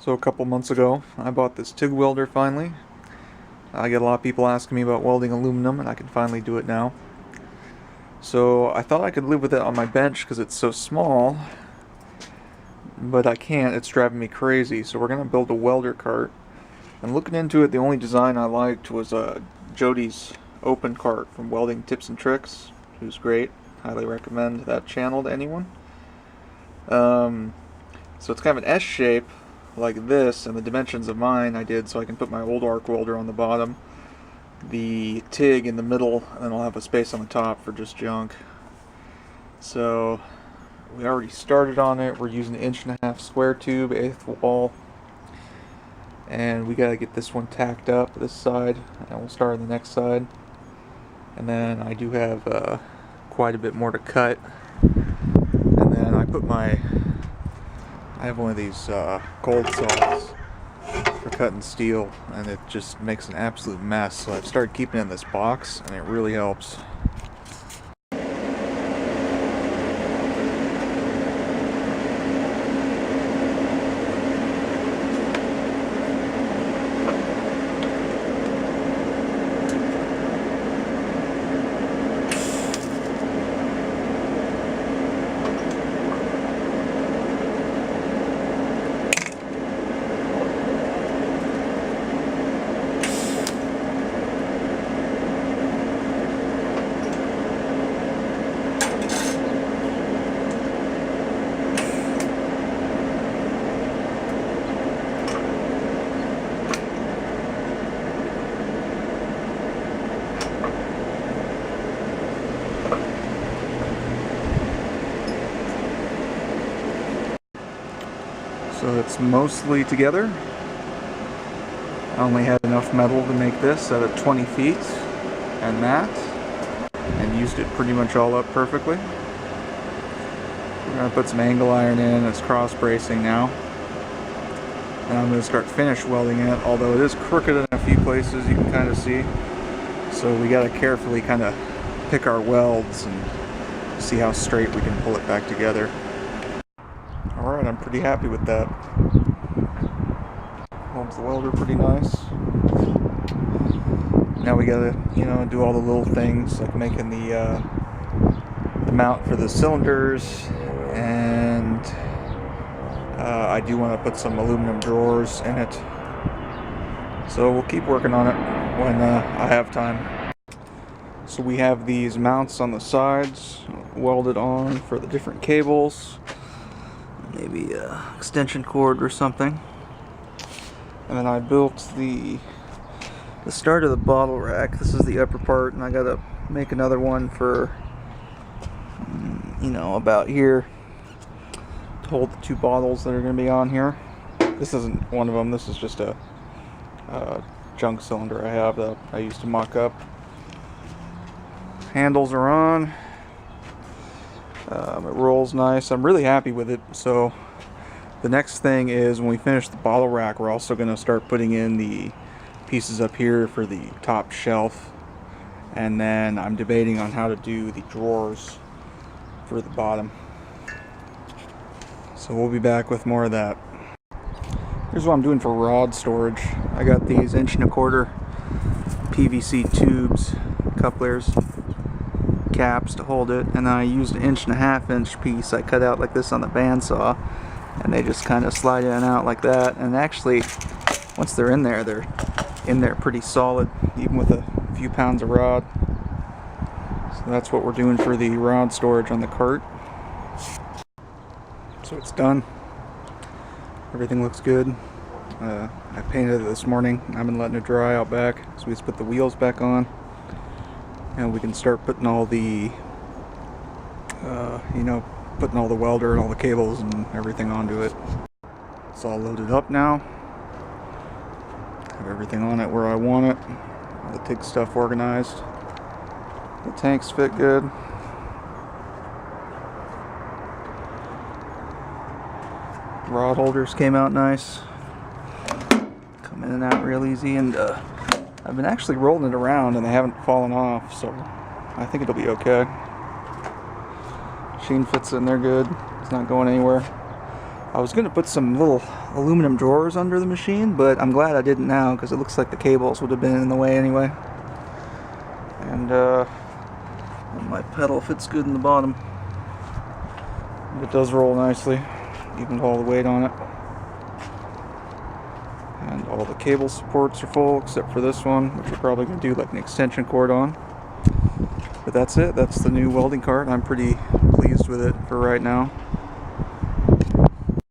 So a couple months ago, I bought this TIG welder finally. I get a lot of people asking me about welding aluminum, and I can finally do it now. So I thought I could live with it on my bench because it's so small, but I can't. It's driving me crazy. So we're going to build a welder cart. And looking into it, the only design I liked was Jody's open cart from Welding Tips and Tricks, who's great. Highly recommend that channel to anyone. So it's kind of an S shape like this, and the dimensions of mine I did so I can put my old arc welder on the bottom, the TIG in the middle, and then I'll have a space on the top for just junk. So we already started on it. We're using an 1.5 inch square tube, 1/8 wall, and we gotta get this one tacked up this side, and we'll start on the next side. And then I do have quite a bit more to cut, and then I have one of these cold saws for cutting steel, and it just makes an absolute mess. So I've started keeping it in this box, and it really helps. So it's mostly together. I only had enough metal to make this at 20 feet and that, and used it pretty much all up perfectly. We're going to put some angle iron in. It's cross bracing now, and I'm going to start finish welding it, although it is crooked in a few places, you can kind of see. So we got to carefully kind of pick our welds and see how straight we can pull it back together. Alright, I'm pretty happy with that. Holds the welder pretty nice. Now we gotta, do all the little things like making the mount for the cylinders, and I do want to put some aluminum drawers in it. So we'll keep working on it when I have time. So we have these mounts on the sides welded on for the different cables. Maybe an extension cord or something. And then I built the start of the bottle rack. This is the upper part, and I gotta make another one for, about here to hold the 2 bottles that are gonna be on here. This isn't one of them. This is just a junk cylinder I have that I used to mock up. Handles are on. It rolls nice. I'm really happy with it. So the next thing is, when we finish the bottle rack, we're also going to start putting in the pieces up here for the top shelf, and then I'm debating on how to do the drawers for the bottom. So we'll be back with more of that. Here's what I'm doing for rod storage. I got these 1.25 inch PVC tubes, couplers, caps to hold it, and then I used an 1.5 inch piece I cut out like this on the bandsaw, and they just kind of slide in and out like that. And actually, once they're in there pretty solid, even with a few pounds of rod. So that's what we're doing for the rod storage on the cart. So it's done. Everything looks good. I painted it this morning. I've been letting it dry out back, so we just put the wheels back on, and we can start putting all the putting all the welder and all the cables and everything onto it. It's all loaded up now. Have everything on it where I want it. All the TIG stuff organized. The tanks fit good. Rod holders came out nice. Come in and out real easy, and I've been actually rolling it around and they haven't fallen off, so I think it'll be okay. Machine fits in there good. It's not going anywhere. I was going to put some little aluminum drawers under the machine, but I'm glad I didn't now because it looks like the cables would have been in the way anyway. And my pedal fits good in the bottom. It does roll nicely, even with all the weight on it. And all the cable supports are full except for this one, which we're probably going to do like an extension cord on. But that's it. That's the new welding cart. I'm pretty pleased with it for right now.